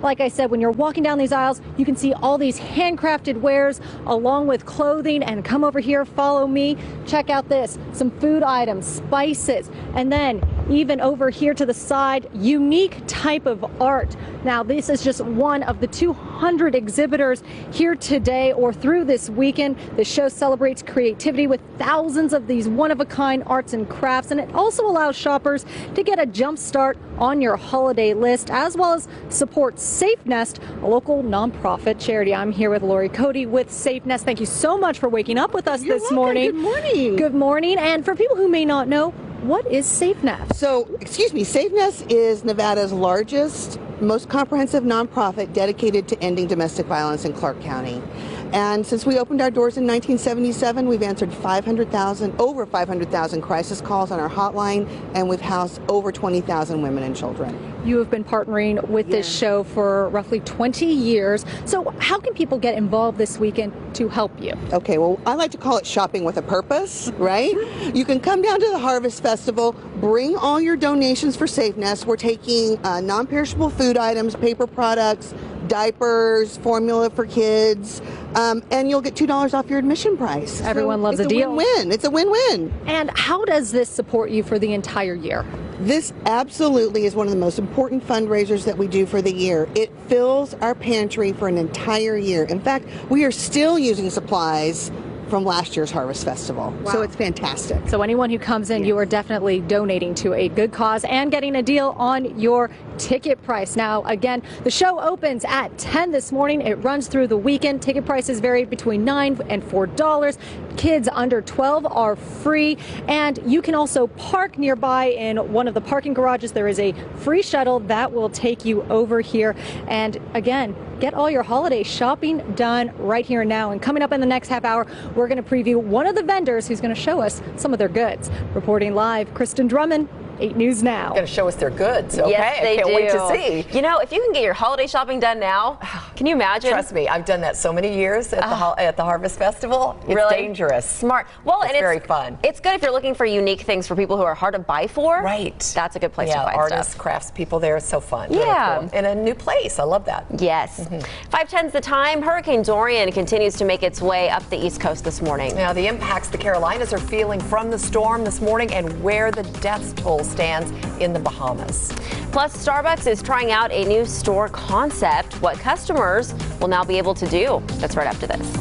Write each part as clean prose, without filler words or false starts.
Like I said, when you're walking down these aisles, you can see all these handcrafted wares along with clothing. And come over here, follow me. Check out this, some food items, spices, and then even over here to the side, unique type of art. Now, this is just one of the 200 exhibitors here today or through this weekend. The show celebrates creativity with thousands of these one-of-a-kind arts and crafts, and it also allows shoppers to get a jump start on your holiday list, as well as support Safe Nest, a local nonprofit charity. I'm here with Lori Cody with Safe Nest. Thank you so much for waking up with us this morning. Good morning. Good morning. And for people who may not know, what is Safe Nest? So, Safe Nest is Nevada's largest, most comprehensive nonprofit dedicated to ending domestic violence in Clark County. And since we opened our doors in 1977, we've answered over 500,000 crisis calls on our hotline, and we've housed over 20,000 women and children. You have been partnering with this show for roughly 20 years. So how can people get involved this weekend to help you? Okay, well, I like to call it shopping with a purpose, right? You can come down to the Harvest Festival, bring all your donations for Safe Nest. We're taking non-perishable food items, paper products, diapers, formula for kids, and you'll get $2 off your admission price. Everyone loves a deal. It's a win-win. And how does this support you for the entire year? This absolutely is one of the most important fundraisers that we do for the year. It fills our pantry for an entire year. In fact, we are still using supplies from last year's Harvest Festival. Wow. So it's fantastic. So anyone who comes in, you are definitely donating to a good cause and getting a deal on your ticket price. Now, again, the show opens at 10 this morning. It runs through the weekend. Ticket prices vary between $9 and $4. Kids under 12 are free, and you can also park nearby in one of the parking garages. There is a free shuttle that will take you over here. And again, get all your holiday shopping done right here and now. And coming up in the next half hour, we're going to preview one of the vendors who's going to show us some of their goods. Reporting live, Kristen Drummond, 8 News Now. Going to show us their goods. Okay, yes, they I can't do. wait to see. You know, if you can get your holiday shopping done now, can you imagine? Trust me, I've done that so many years at the Harvest Festival. It's really dangerous. Smart. Well, it's very fun. It's good if you're looking for unique things for people who are hard to buy for. Right. That's a good place to find artists, stuff. crafts people there. It's so fun. Yeah. Really cool. In a new place. I love that. Yes. 5:10's the time. Hurricane Dorian continues to make its way up the East Coast this morning. Now, the impacts the Carolinas are feeling from the storm this morning and where the death toll stands in the Bahamas. Plus, Starbucks is trying out a new store concept. What customers will now be able to do. That's right after this.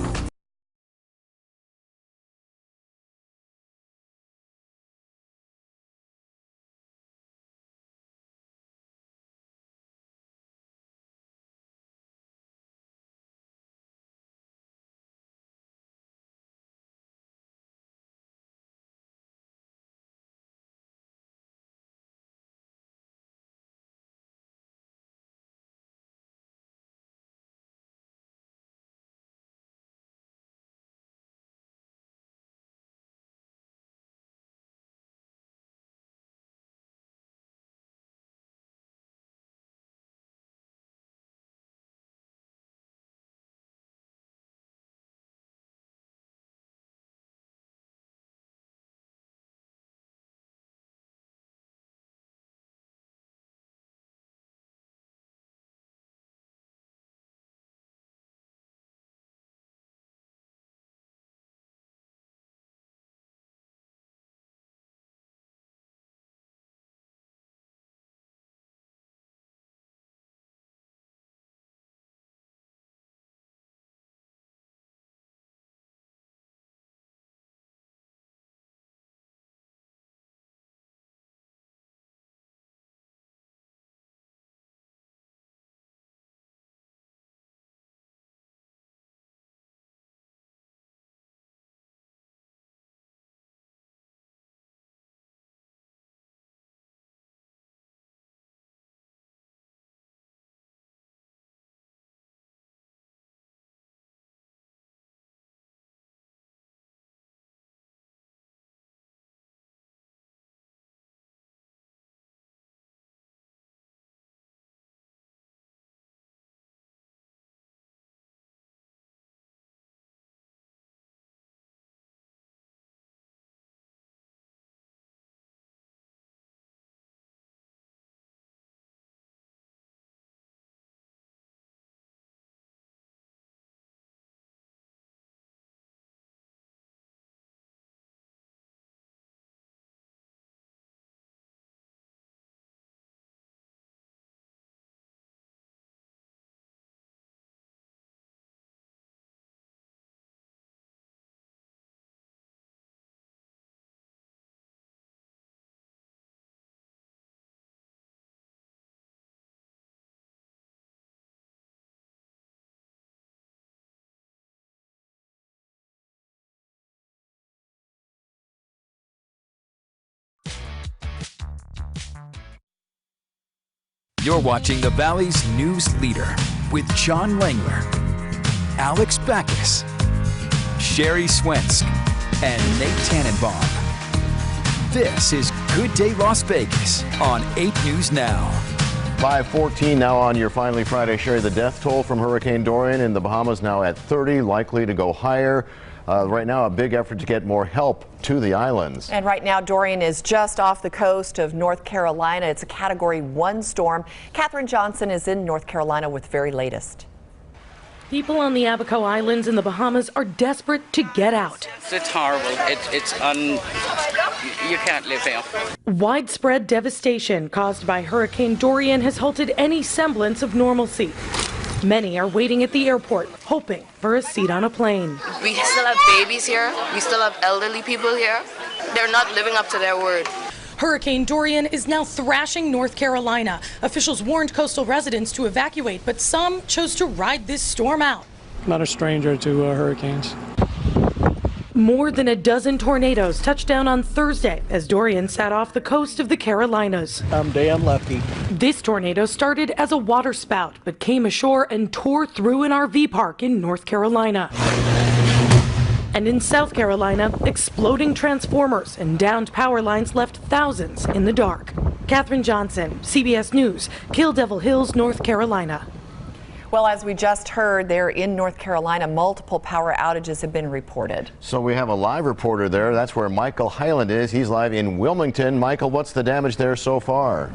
You're watching the Valley's news leader with John Langler, Alex Backus, Sherry Swensk, and Nate Tannenbaum. This is Good Day Las Vegas on 8 News Now. 5:14 now on your Finally Friday. Sherry, the death toll from Hurricane Dorian in the Bahamas now at 30, likely to go higher. Right now, a big effort to get more help to the islands. And right now, Dorian is just off the coast of North Carolina. It's a Category 1 storm. Catherine Johnson is in North Carolina with the very latest. People on the Abaco Islands in the Bahamas are desperate to get out. It's horrible. You can't live here. Widespread devastation caused by Hurricane Dorian has halted any semblance of normalcy. Many are waiting at the airport, hoping for a seat on a plane. We still have babies here. We still have elderly people here. They're not living up to their word. Hurricane Dorian is now thrashing North Carolina. Officials warned coastal residents to evacuate, but some chose to ride this storm out. Not a stranger to hurricanes. More than a dozen tornadoes touched down on Thursday as Dorian sat off the coast of the Carolinas. I'm damn lucky. This tornado started as a waterspout, but came ashore and tore through an RV park in North Carolina. And in South Carolina, exploding transformers and downed power lines left thousands in the dark. Catherine Johnson, CBS News, Kill Devil Hills, North Carolina. Well, as we just heard, there in North Carolina, multiple power outages have been reported. So we have a live reporter there. That's where Michael Hyland is. He's live in Wilmington. Michael, what's the damage there so far?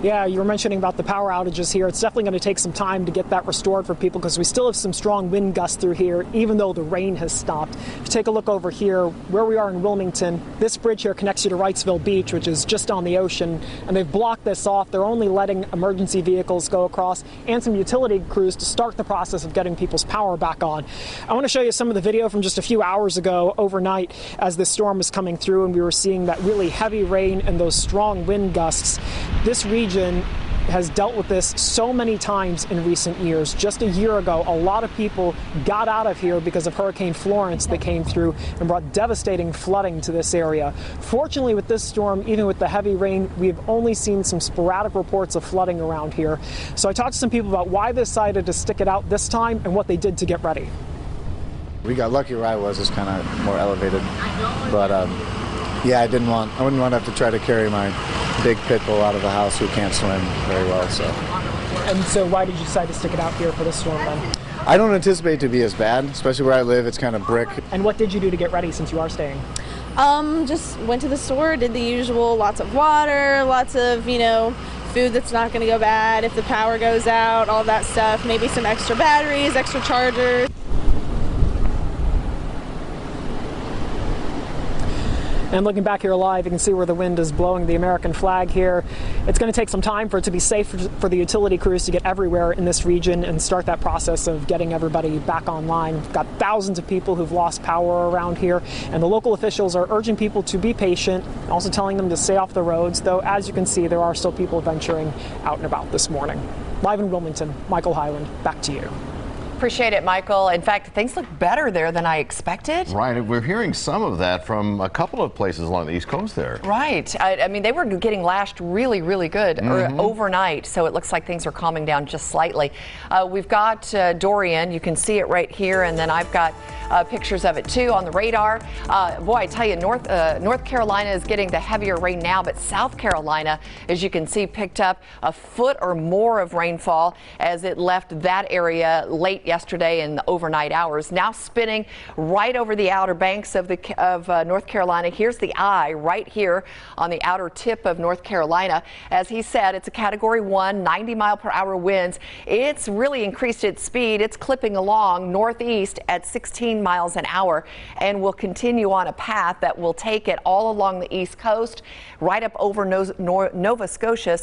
Yeah, you were mentioning about the power outages here. It's definitely going to take some time to get that restored for people because we still have some strong wind gusts through here, even though the rain has stopped. If you take a look over here, where we are in Wilmington, this bridge here connects you to Wrightsville Beach, which is just on the ocean, and they've blocked this off. They're only letting emergency vehicles go across and some utility crews to start the process of getting people's power back on. I want to show you some of the video from just a few hours ago overnight as this storm was coming through and we were seeing that really heavy rain and those strong wind gusts. This region has dealt with this so many times in recent years. Just a year ago, a lot of people got out of here because of Hurricane Florence that came through and brought devastating flooding to this area. Fortunately, with this storm, even with the heavy rain, we've only seen some sporadic reports of flooding around here. So I talked to some people about why they decided to stick it out this time and what they did to get ready. We got lucky where I was. It's kind of more elevated, but yeah, I wouldn't want to have to try to carry my big pit bull out of the house who can't swim very well. And so why did you decide to stick it out here for this storm then? I don't anticipate it to be as bad, especially where I live. It's kind of brick. And what did you do to get ready since you are staying? Just went to the store, did the usual, lots of water, lots of, food that's not going to go bad if the power goes out, all that stuff, maybe some extra batteries, extra chargers. And looking back here live, you can see where the wind is blowing the American flag here. It's going to take some time for it to be safe for the utility crews to get everywhere in this region and start that process of getting everybody back online. We've got thousands of people who've lost power around here, and the local officials are urging people to be patient, also telling them to stay off the roads, though as you can see, there are still people venturing out and about this morning. Live in Wilmington, Michael Hyland, back to you. Appreciate it, Michael. In fact, things look better there than I expected. Right. We're hearing some of that from a couple of places along the East Coast there. Right. I mean, they were getting lashed really, really good overnight, so it looks like things are calming down just slightly. We've got Dorian. You can see it right here, and then I've got pictures of it too on the radar. Boy, I tell you, North Carolina is getting the heavier rain now, but South Carolina, as you can see, picked up a foot or more of rainfall as it left that area late yesterday in the overnight hours. Now spinning right over the outer banks of North Carolina. Here's the eye right here on the outer tip of North Carolina. As he said, it's a Category 1, 90-mile-per-hour winds. It's really increased its speed. It's clipping along northeast at 16 miles an hour and will continue on a path that will take it all along the east coast, right up over Nova Scotia,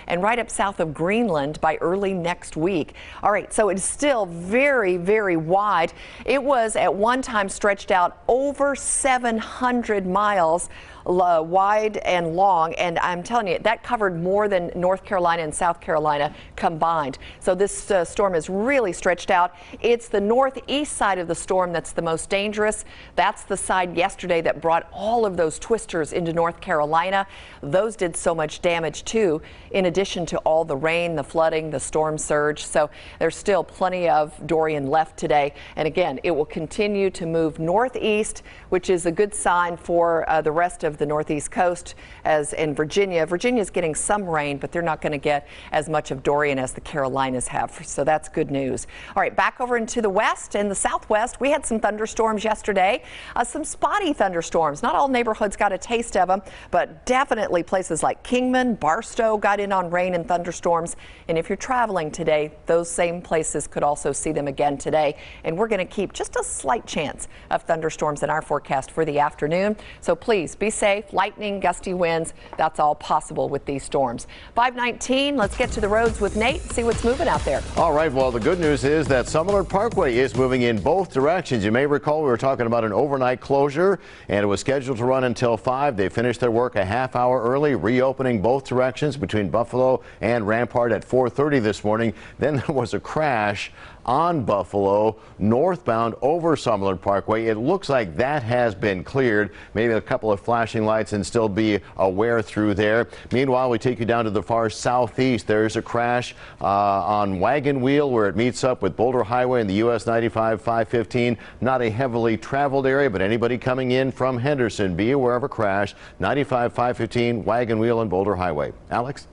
and right up south of Greenland by early next week. All right, so it's still very, very wide. It was at one time stretched out over 700 miles wide and long, and I'm telling you, that covered more than North Carolina and South Carolina combined. So this storm is really stretched out. It's the northeast side of the storm that's the most dangerous. That's the side yesterday that brought all of those twisters into North Carolina. Those did so much damage too, in addition to all the rain, the flooding, the storm surge. So there's still plenty of Dorian left today. And again, it will continue to move northeast, which is a good sign for the rest of the northeast coast. As in Virginia, Virginia's getting some rain, but they're not going to get as much of Dorian as the Carolinas have. So that's good news. All right, back over into the west and the southwest. We had some thunderstorms yesterday, some spotty thunderstorms. Not all neighborhoods got a taste of them, but definitely places like Kingman, Barstow got in on rain and thunderstorms. And if you're traveling today, those same places could also see them again today. And we're going to keep just a slight chance of thunderstorms in our forecast for the afternoon. So please be safe. Lightning, gusty winds, that's all possible with these storms. 5:19, let's get to the roads with Nate, see what's moving out there. All right, well, the good news is that Summerlin Parkway is moving in both directions. You may recall we were talking about an overnight closure, and it was scheduled to run until 5. They finished their work a half hour early, reopening both directions between Buffalo and Rampart at 4:30 this morning. Then there was a crash on Buffalo northbound over Summerlin Parkway. It looks like that has been cleared. Maybe a couple of flashing lights and still be aware through there. Meanwhile, we take you down to the far southeast. There's a crash on Wagon Wheel where it meets up with Boulder Highway and the US 95 515. Not a heavily traveled area, but anybody coming in from Henderson, be aware of a crash. 95 515 Wagon Wheel and Boulder Highway. Alex?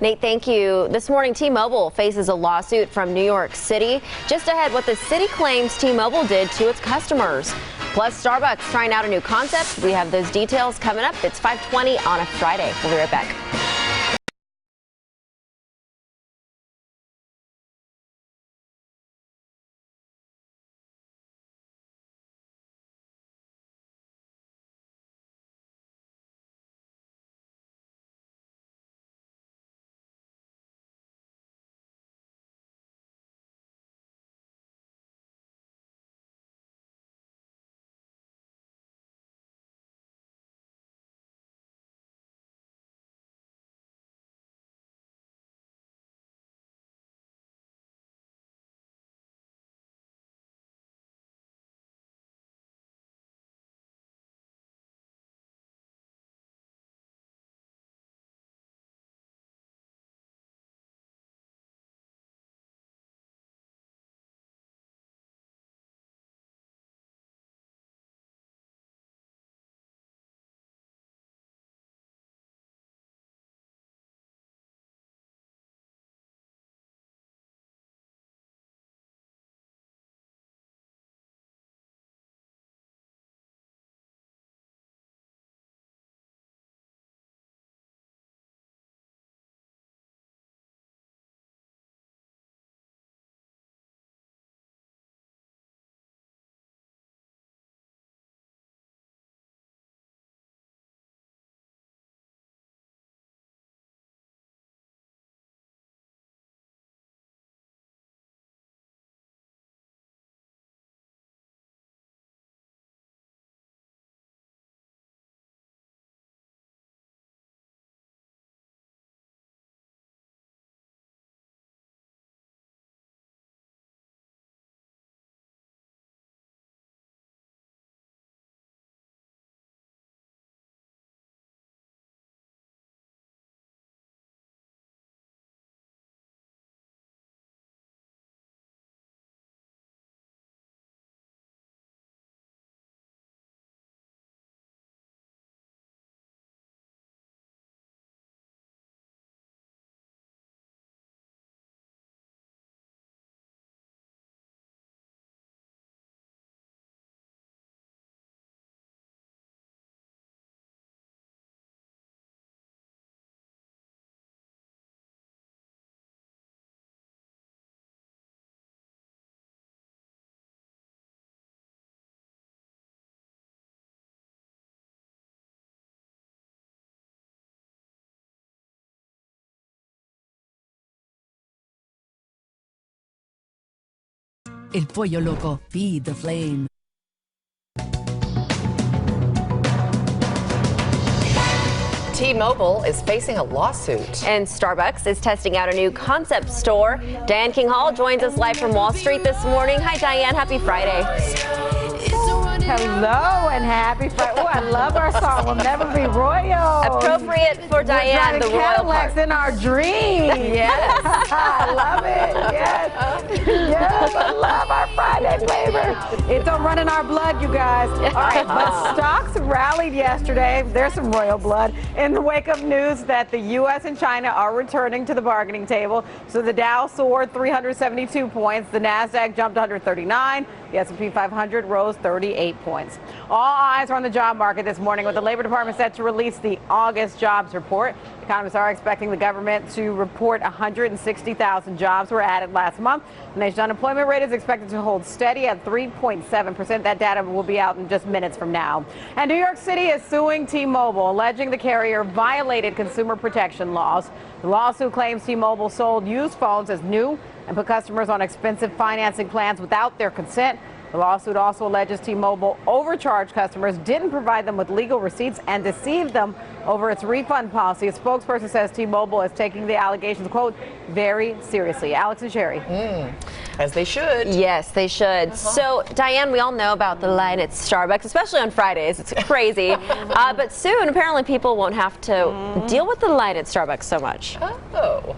Nate, thank you. This morning, T-Mobile faces a lawsuit from New York City. Just ahead, what the city claims T-Mobile did to its customers. Plus, Starbucks trying out a new concept. We have those details coming up. It's 5:20 on a Friday. We'll be right back. El Pollo Loco, feed the flame. T-Mobile is facing a lawsuit. And Starbucks is testing out a new concept store. Diane King Hall joins us live from Wall Street this morning. Hi, Diane. Happy Friday. Hello and happy Friday. Oh, I love our song. We'll never be royal. Appropriate for Diane, the royal Cadillacs part. in our dreams. Yes. I love it. Yes. Yes, I love our Friday flavor. It don't run in our blood, you guys. All right, but stocks rallied yesterday. There's some royal blood in the wake of news that the U.S. and China are returning to the bargaining table. So the Dow soared 372 points. The NASDAQ jumped 139. The S&P 500 rose 38 points. All eyes are on the job market this morning with the Labor Department set to release the August jobs report. Economists are expecting the government to report 160,000 jobs were added last month. The nation's unemployment rate is expected to hold steady at 3.7%. That data will be out in just minutes from now. And New York City is suing T-Mobile, alleging the carrier violated consumer protection laws. The lawsuit claims T-Mobile sold used phones as new and put customers on expensive financing plans without their consent. The lawsuit also alleges T-Mobile overcharged customers, didn't provide them with legal receipts, and deceived them over its refund policy. A spokesperson says T-Mobile is taking the allegations, quote, very seriously. Alex and Sherry. As they should. Yes, they should. So, Diane, we all know about the line at Starbucks, especially on Fridays. It's crazy. But soon, apparently, people won't have to deal with the line at Starbucks so much. Oh.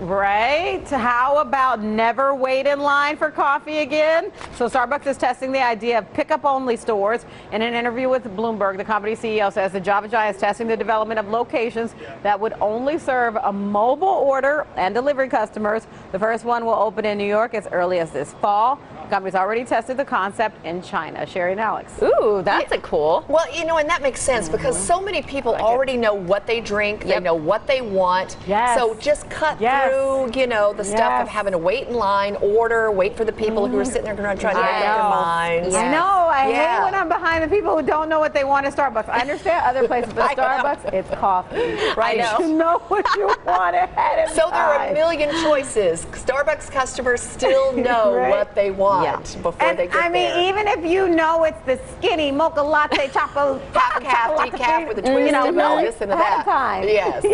Right? How about never wait in line for coffee again? So Starbucks is testing the idea of pickup-only stores. In an interview with Bloomberg, the company CEO says the Java Giant is testing the development of locations that would only serve a mobile order and delivery customers. The first one will open in New York as early as this fall. The company's already tested the concept in China. Sherry and Alex. Ooh, that's a cool. Well, you know, and that makes sense because so many people already know what they drink. They know what they want. Yes. So just cut through, you know, the stuff of having to wait in line, order, wait for the people who are sitting there trying to make up their minds. I know. I hate when I'm behind the people who don't know what they want at Starbucks. I understand other places, but Starbucks, it's coffee. Right? I know. You know what you want ahead of So there are time. a million choices. Starbucks customers still know what they want before they get there. I mean, even if you know it's the skinny mocha latte chocolate half calf, decaf with a twist of this and that. Time. Yes.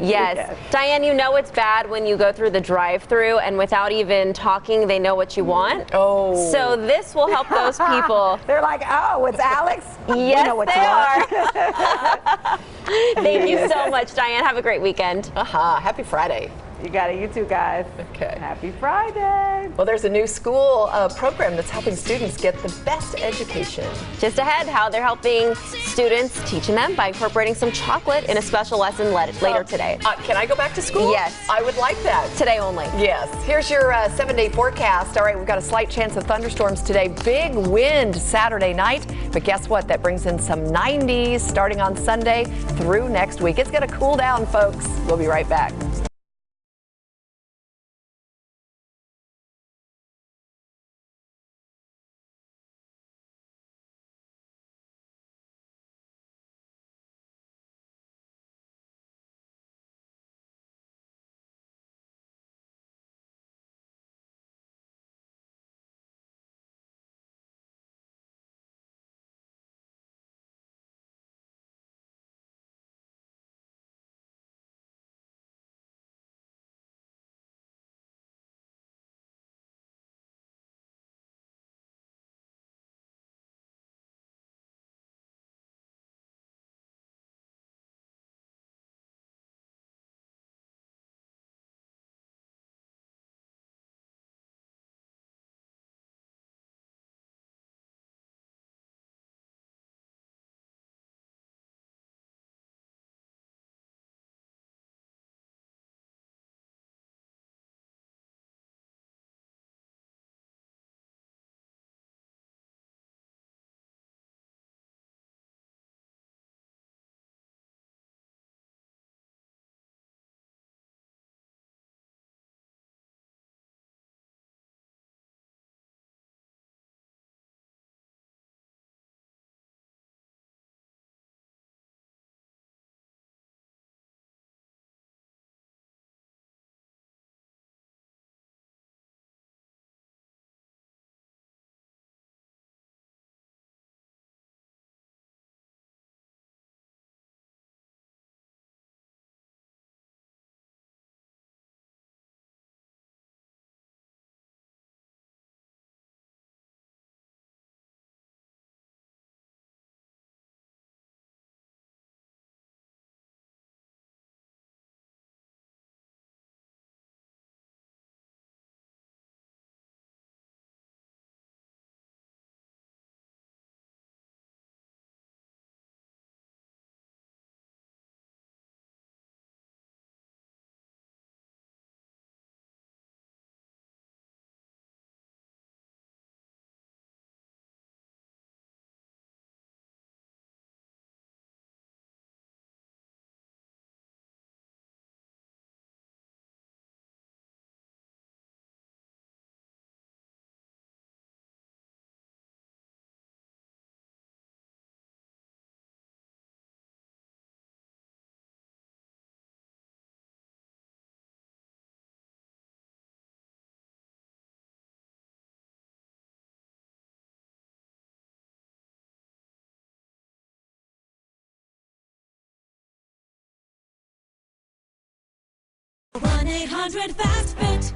Yes. Diane, you know it's bad when you go through the drive-through and without even talking, they know what you want. Oh. So this will help those people. They're like, oh, it's Alex? Yes, we know what they are. Thank you so much, Diane. Have a great weekend. Happy Friday. You got it, you too, guys. Okay. Happy Friday. Well, there's a new school program that's helping students get the best education. Just ahead, how they're helping students, teaching them by incorporating some chocolate in a special lesson later today. Can I go back to school? Yes. I would like that. Today only. Yes. Here's your 7-day forecast. All right, we've got a slight chance of thunderstorms today. Big wind Saturday night. But guess what? That brings in some 90s starting on Sunday through next week. It's going to cool down, folks. We'll be right back. 1-800-FAST-FIT.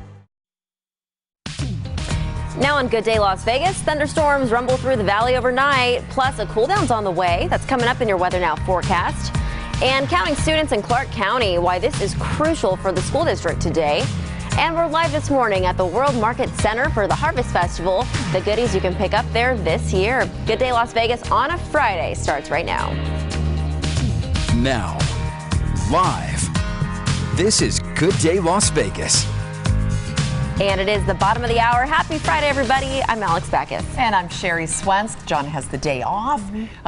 Now on Good Day Las Vegas, thunderstorms rumble through the valley overnight, plus a cool down's on the way. That's coming up in your Weather Now forecast. And counting students in Clark County, why this is crucial for the school district today. And we're live this morning at the World Market Center for the Harvest Festival. The goodies you can pick up there this year. Good Day Las Vegas on a Friday starts right now. Now, live. This is Good Day Las Vegas. And it is the bottom of the hour. Happy Friday, everybody. I'm Alex Backus. And I'm Sherry Swensk. John has the day off.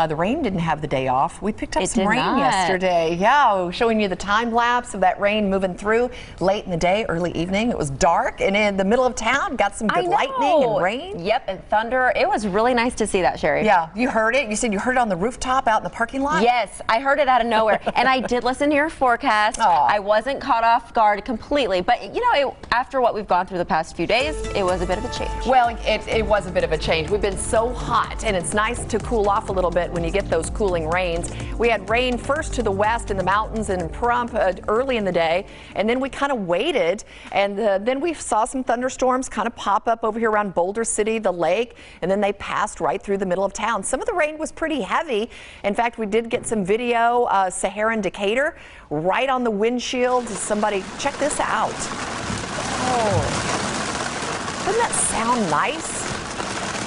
The rain didn't have the day off. We picked up some rain yesterday. Yeah, showing you the time lapse of that rain moving through late in the day, early evening. It was dark and in the middle of town. Got some good lightning and rain. Yep, and thunder. It was really nice to see that, Sherry. Yeah, you heard it. You said you heard it on the rooftop out in the parking lot? Yes, I heard it out of nowhere. And I did listen to your forecast. Aww. I wasn't caught off guard completely. But, you know, after what we've gone through the past few days, it was a bit of a change. Well, it was a bit of a change. We've been so hot, and it's nice to cool off a little bit when you get those cooling rains. We had rain first to the west in the mountains and Pahrump early in the day, and then we kind of waited, and then we saw some thunderstorms kind of pop up over here around Boulder City, the lake, and then they passed right through the middle of town. Some of the rain was pretty heavy. In fact, we did get some video, Saharan Decatur, right on the windshield. Somebody, check this out. Oh. Doesn't that sound nice?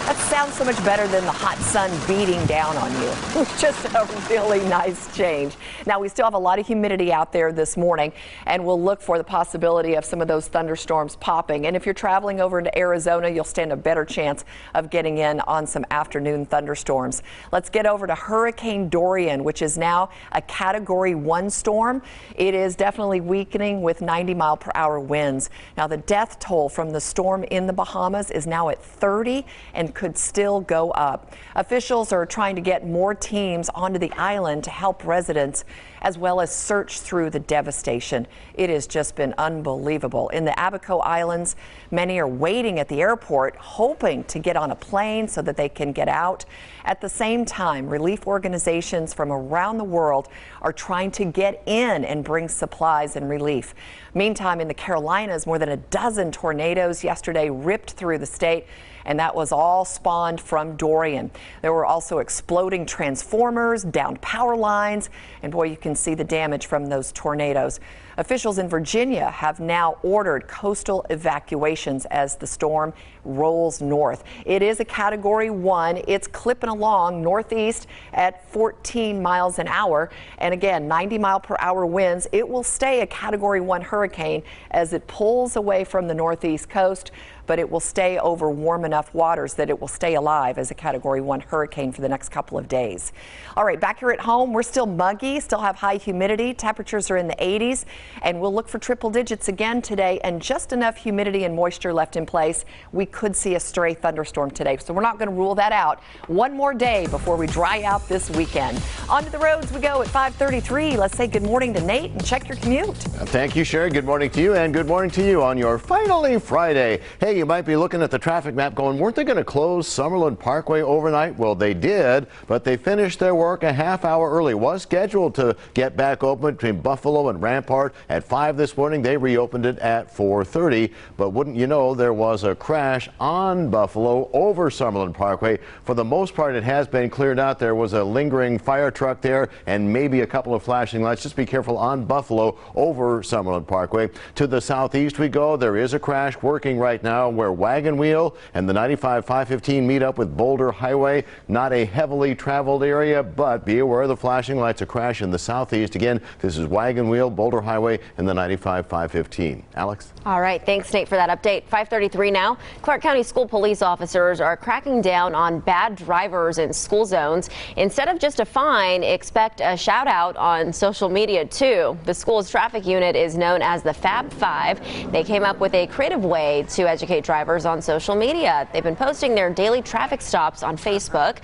That sounds so much better than the hot sun beating down on you. It's just a really nice change. Now, we still have a lot of humidity out there this morning, and we'll look for the possibility of some of those thunderstorms popping. And if you're traveling over into Arizona, you'll stand a better chance of getting in on some afternoon thunderstorms. Let's get over to Hurricane Dorian, which is now a Category 1 storm. It is definitely weakening with 90-mile-per-hour winds. Now, the death toll from the storm in the Bahamas is now at 30 and could still go up. Officials are trying to get more teams onto the island to help residents as well as search through the devastation. It has just been unbelievable. In the Abaco Islands, many are waiting at the airport, hoping to get on a plane so that they can get out. At the same time, relief organizations from around the world are trying to get in and bring supplies and relief. Meantime, in the Carolinas, more than a dozen tornadoes yesterday ripped through the state, and that was all spawned from Dorian. There were also exploding transformers, downed power lines, and boy, you can see the damage from those tornadoes. Officials in Virginia have now ordered coastal evacuations as the storm rolls north. It is a Category 1. It's clipping along northeast at 14 miles an hour. And again, 90-mile-per-hour winds. It will stay a Category 1 hurricane as it pulls away from the northeast coast, but it will stay over warm enough waters that it will stay alive as a Category 1 hurricane for the next couple of days. All right, back here at home, we're still muggy, still have high humidity. Temperatures are in the 80s, and we'll look for triple digits again today, and just enough humidity and moisture left in place. We could see a stray thunderstorm today, so we're not going to rule that out. One more day before we dry out this weekend. Onto the roads we go at 5:33. Let's say good morning to Nate and check your commute. Thank you, Sherry. Good morning to you, and good morning to you on your finally Friday. Hey, you might be looking at the traffic map going, weren't they going to close Summerlin Parkway overnight? Well, they did, but they finished their work a half hour early. Was scheduled to get back open between Buffalo and Rampart at 5 this morning. They reopened it at 4:30, but wouldn't you know, there was a crash on Buffalo over Summerlin Parkway. For the most part, it has been cleared out. There was a lingering fire truck there and maybe a couple of flashing lights. Just be careful on Buffalo over Summerlin Parkway. To the southeast we go. There is a crash working right now where Wagon Wheel and the 95-515 meet up with Boulder Highway. Not a heavily traveled area, but be aware of the flashing lights. A crash in the southeast. Again, this is Wagon Wheel, Boulder Highway, and the 95-515. Alex? All right. Thanks, Nate, for that update. 5:33 now. Clark County school police officers are cracking down on bad drivers in school zones. Instead of just a fine, expect a shout out on social media, too. The school's traffic unit is known as the Fab Five. They came up with a creative way to educate drivers on social media. They've been posting their daily traffic stops on Facebook.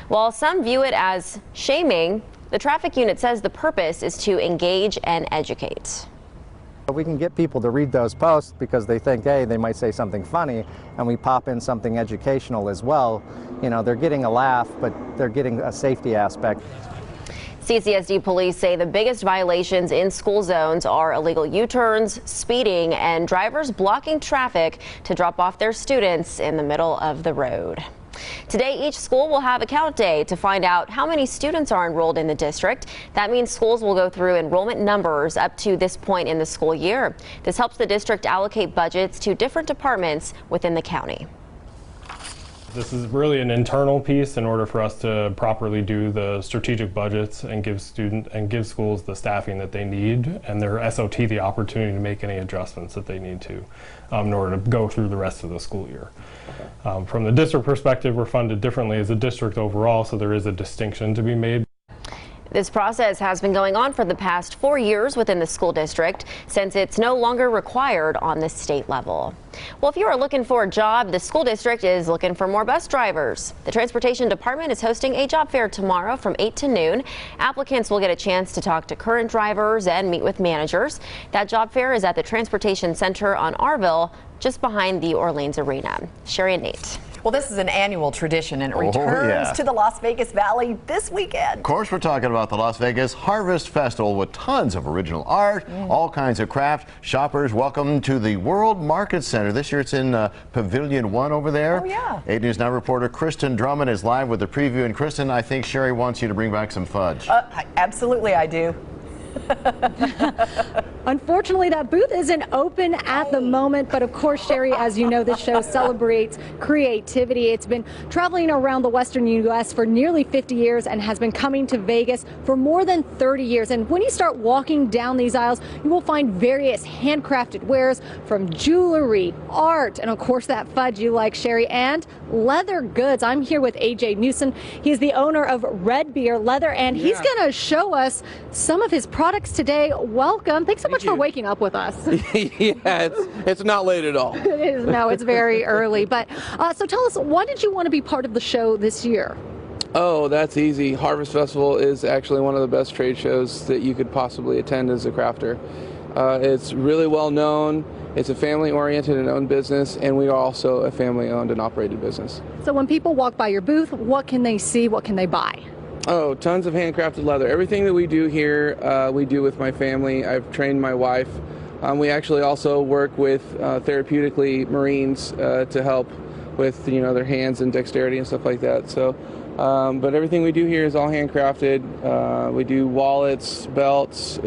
While some view it as shaming, the traffic unit says the purpose is to engage and educate. We can get people to read those posts because they think, hey, they might say something funny, and we pop in something educational as well. You know, they're getting a laugh, but they're getting a safety aspect. CCSD police say the biggest violations in school zones are illegal U-turns, speeding, and drivers blocking traffic to drop off their students in the middle of the road. Today, each school will have a count day to find out how many students are enrolled in the district. That means schools will go through enrollment numbers up to this point in the school year. This helps the district allocate budgets to different departments within the county. This is really an internal piece in order for us to properly do the strategic budgets and give schools the staffing that they need and their SOT the opportunity to make any adjustments that they need to in order to go through the rest of the school year. From the district perspective, we're funded differently as a district overall, so there is a distinction to be made. This process has been going on for the past 4 years within the school district since it's no longer required on the state level. Well, if you are looking for a job, the school district is looking for more bus drivers. The transportation department is hosting a job fair tomorrow from 8 to noon. Applicants will get a chance to talk to current drivers and meet with managers. That job fair is at the Transportation Center on Arville, just behind the Orleans Arena. Sherry and Nate. Well, this is an annual tradition and it returns to the Las Vegas Valley this weekend. Of course, we're talking about the Las Vegas Harvest Festival with tons of original art, all kinds of craft. Shoppers, welcome to the World Market Center. This year it's in Pavilion 1 over there. Oh, yeah. 8 News Now reporter Kristen Drummond is live with the preview. And Kristen, I think Sherry wants you to bring back some fudge. Absolutely, I do. Unfortunately, that booth isn't open at the moment, but of course, Sherry, as you know, this show celebrates creativity. It's been traveling around the western U.S. for nearly 50 years and has been coming to Vegas for more than 30 years. And when you start walking down these aisles, you will find various handcrafted wares from jewelry, art, and of course that fudge you like, Sherry, and leather goods. I'm here with AJ Newsom. He's the owner of Red Beard Leather, and he's going to show us some of his products today. Welcome. Thanks so much for waking up with us. Yeah, it's not late at all. It is. No, it's very early. But so tell us, why did you want to be part of the show this year? Oh, that's easy. Harvest Festival is actually one of the best trade shows that you could possibly attend as a crafter. It's really well known. It's a family-oriented and owned business, and we are also a family-owned and operated business. So when people walk by your booth, what can they see? What can they buy? Oh, tons of handcrafted leather. Everything that we do here, we do with my family. I've trained my wife. We actually also work with therapeutically Marines to help with their hands and dexterity and stuff like that. So, but everything we do here is all handcrafted. We do wallets, belts,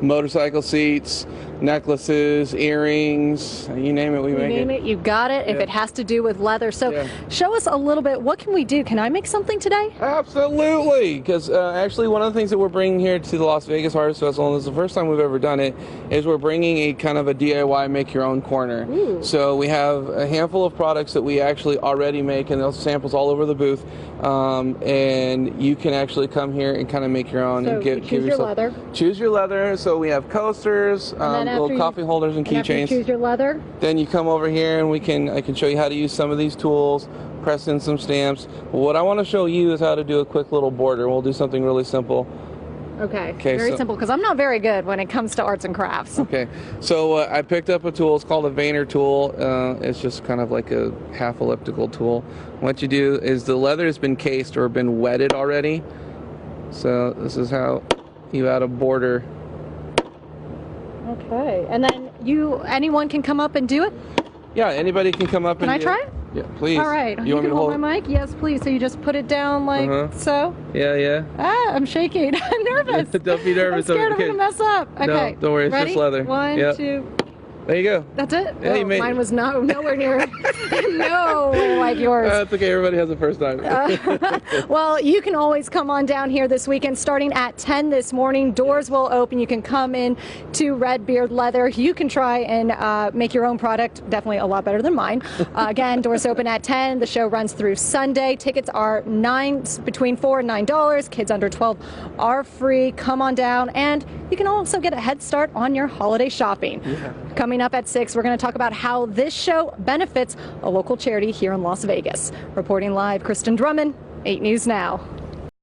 motorcycle seats, necklaces, earrings, you name it, we make it. You name it, you got it, if it has to do with leather. So show us a little bit, what can we do? Can I make something today? Absolutely, because actually one of the things that we're bringing here to the Las Vegas Harvest Festival, and this is the first time we've ever done it, is we're bringing a kind of a DIY make-your-own corner. Ooh. So we have a handful of products that we actually already make, and those samples all over the booth, and you can actually come here and kind of make your own. So and choose your leather. Choose your leather. So we have coasters, little coffee holders and keychains. Choose your leather. Then you come over here and I can show you how to use some of these tools, press in some stamps. What I want to show you is how to do a quick little border. We'll do something really simple. Okay, very simple, because I'm not very good when it comes to arts and crafts. Okay, so I picked up a tool. It's called a Vayner tool. It's just kind of like a half elliptical tool. What you do is the leather has been cased or been wetted already. So this is how you add a border. Okay, and then anyone can come up and do it? Yeah, anybody can come up and do it. Can I try it? Yeah, please. All right. You want me can to hold my mic? Yes, please. So you just put it down like so? Yeah. I'm shaking. I'm nervous. Don't be nervous. I'm scared I'm going to mess up. Okay. No, don't worry. It's Ready? just leather. 1, 2. There you go. That's it? Yeah, you made mine was nowhere near nowhere like yours. That's okay. Everybody has a first time. Well, you can always come on down here this weekend starting at 10 this morning. Doors will open. You can come in to Red Beard Leather. You can try and make your own product. Definitely a lot better than mine. Again, doors open at 10. The show runs through Sunday. Tickets are between $4 and $9. Kids under 12 are free. Come on down, and you can also get a head start on your holiday shopping. Yeah. Coming up at 6, we're going to talk about how this show benefits a local charity here in Las Vegas. Reporting live, Kristen Drummond, 8 News Now.